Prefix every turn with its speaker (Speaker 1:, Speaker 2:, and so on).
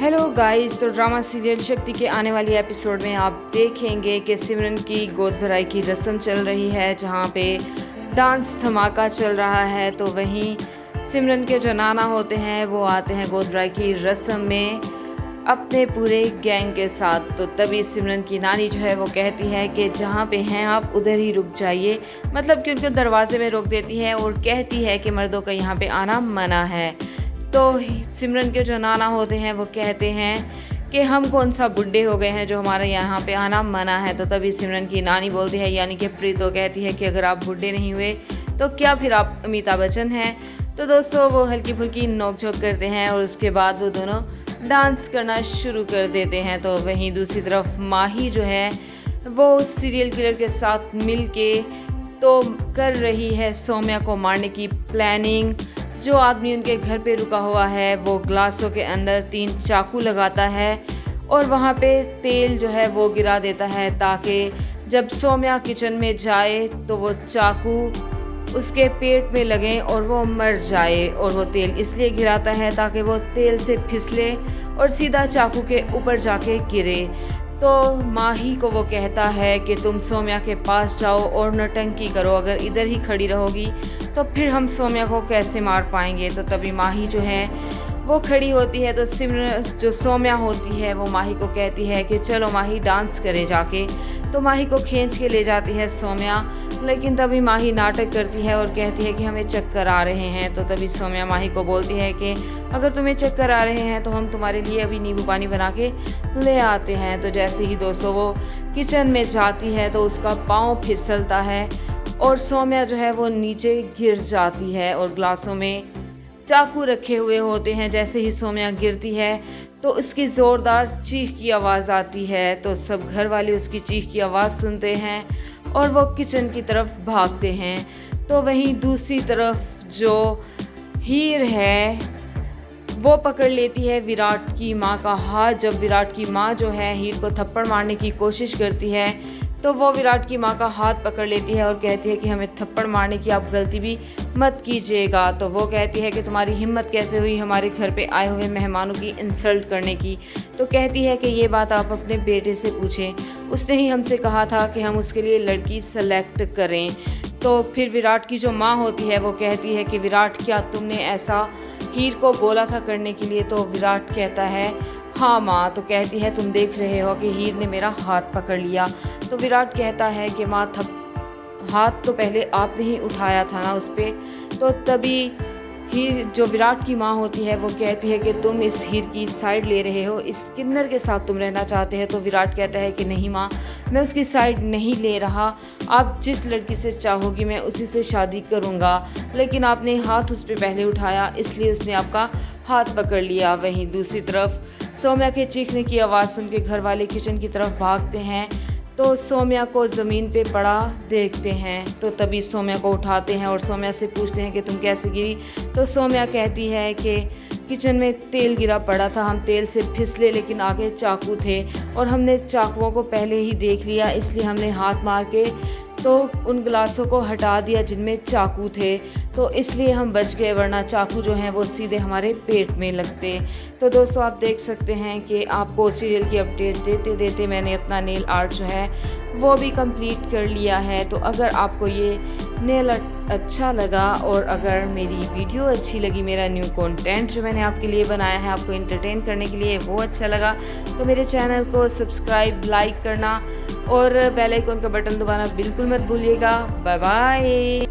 Speaker 1: Hello guys, तो drama serial शक्ति के आने वाली एपिसोड में आप देखेंगे कि सिमरन की गोद भराई की रस्म चल रही है, जहां पे डांस धमाका चल रहा है। तो वहीं सिमरन के जो नाना होते हैं वो आते हैं गोद भराई की रस्म में अपने पूरे गैंग के साथ। तो तभी सिमरन की नानी जो है वो कहती है कि जहाँ पे हैं आप उधर ही रुक जाइए, मतलब कि उनको दरवाजे में रोक देती है और कहती है कि मर्दों का यहाँ पे आना मना है। तो सिमरन के जो नाना होते हैं वो कहते हैं कि हम कौन सा बुढ़े हो गए हैं जो हमारे यहाँ पे आना मना है। तो तभी सिमरन की नानी बोलती है, यानी कि प्रीतो कहती है कि अगर आप बुढ़े नहीं हुए तो क्या फिर आप अमिताभ बच्चन हैं। तो दोस्तों वो हल्की फुल्की नोक-झोंक करते हैं और उसके बाद वो दोनों डांस करना शुरू कर देते हैं। तो वहीं दूसरी तरफ माही जो है वो सीरियल किलर के साथ मिल के तो कर रही है सौम्या को मारने की प्लानिंग। जो आदमी उनके घर पे रुका हुआ है वो ग्लासों के अंदर 3 चाकू लगाता है और वहाँ पे तेल जो है वो गिरा देता है, ताकि जब सौम्या किचन में जाए तो वो चाकू उसके पेट में लगे और वो मर जाए। और वो तेल इसलिए गिराता है ताकि वो तेल से फिसले और सीधा चाकू के ऊपर जाके गिरे। तो माही को वो कहता है कि तुम सौम्या के पास जाओ और नौटंकी करो, अगर इधर ही खड़ी रहोगी तो फिर हम सौम्या को कैसे मार पाएंगे। तो तभी माही जो है वो खड़ी होती है। तो सिमरन जो सौम्या होती है वो माही को कहती है कि चलो माही डांस करे जाके। तो माही को खींच के ले जाती है सौम्या, लेकिन तभी माही नाटक करती है और कहती है कि हमें चक्कर आ रहे हैं। तो तभी सौम्या माही को बोलती है कि अगर तुम्हें चक्कर आ रहे हैं तो हम तुम्हारे लिए अभी नींबू पानी बना के ले आते हैं। तो जैसे ही दोस्तों वो किचन में जाती है तो उसका पाँव फिसलता है और सौम्या जो है वो नीचे गिर जाती है और ग्लासों में चाकू रखे हुए होते हैं। जैसे ही सौम्या गिरती है तो उसकी ज़ोरदार चीख की आवाज़ आती है। तो सब घर वाले उसकी चीख की आवाज़ सुनते हैं और वो किचन की तरफ भागते हैं। तो वहीं दूसरी तरफ जो हीर है वो पकड़ लेती है विराट की माँ का हाथ। जब विराट की माँ जो है हीर को थप्पड़ मारने की कोशिश करती है तो वो विराट की माँ का हाथ पकड़ लेती है और कहती है कि हमें थप्पड़ मारने की आप गलती भी मत कीजिएगा। तो वो कहती है कि तुम्हारी हिम्मत कैसे हुई हमारे घर पे आए हुए मेहमानों की इंसल्ट करने की। तो कहती है कि ये बात आप अपने बेटे से पूछें, उसने ही हमसे कहा था कि हम उसके लिए लड़की सेलेक्ट करें। तो फिर विराट की जो माँ होती है वो कहती है कि विराट क्या तुमने ऐसा हीर को बोला था करने के लिए। तो विराट कहता है हाँ माँ। तो कहती है तुम देख रहे हो कि हीर ने मेरा हाथ पकड़ लिया। तो विराट कहता है कि माँ हाथ तो पहले आपने ही उठाया था ना उस पर। तो तभी हीर जो विराट की माँ होती है वो कहती है कि तुम इस हीर की साइड ले रहे हो, इस किन्नर के साथ तुम रहना चाहते हैं। तो विराट कहता है कि नहीं माँ, मैं उसकी साइड नहीं ले रहा, आप जिस लड़की से चाहोगी मैं उसी से शादी करूँगा। लेकिन आपने हाथ उस पर पहले उठाया इसलिए उसने आपका हाथ पकड़ लिया। वहीं दूसरी तरफ सौम्या के चीखने की आवाज़ सुन के घर वाले किचन की तरफ भागते हैं। तो सौम्या को ज़मीन पे पड़ा देखते हैं। तो तभी सौम्या को उठाते हैं और सौम्या से पूछते हैं कि तुम कैसे गिरी। तो सौम्या कहती है कि किचन में तेल गिरा पड़ा था, हम तेल से फिसले लेकिन आगे चाकू थे और हमने चाकुओं को पहले ही देख लिया, इसलिए हमने हाथ मार के तो उन गिलासों को हटा दिया जिनमें चाकू थे, तो इसलिए हम बच गए, वरना चाकू जो हैं वो सीधे हमारे पेट में लगते। तो दोस्तों आप देख सकते हैं कि आपको सीरियल की अपडेट देते देते मैंने अपना नेल आर्ट जो है वो भी कंप्लीट कर लिया है। तो अगर आपको ये नेल आर्ट अच्छा लगा और अगर मेरी वीडियो अच्छी लगी, मेरा न्यू कंटेंट जो मैंने आपके लिए बनाया है आपको एंटरटेन करने के लिए वो अच्छा लगा, तो मेरे चैनल को सब्सक्राइब लाइक करना और बेल आइकन का बटन दबाना बिल्कुल मत भूलिएगा। Bye bye.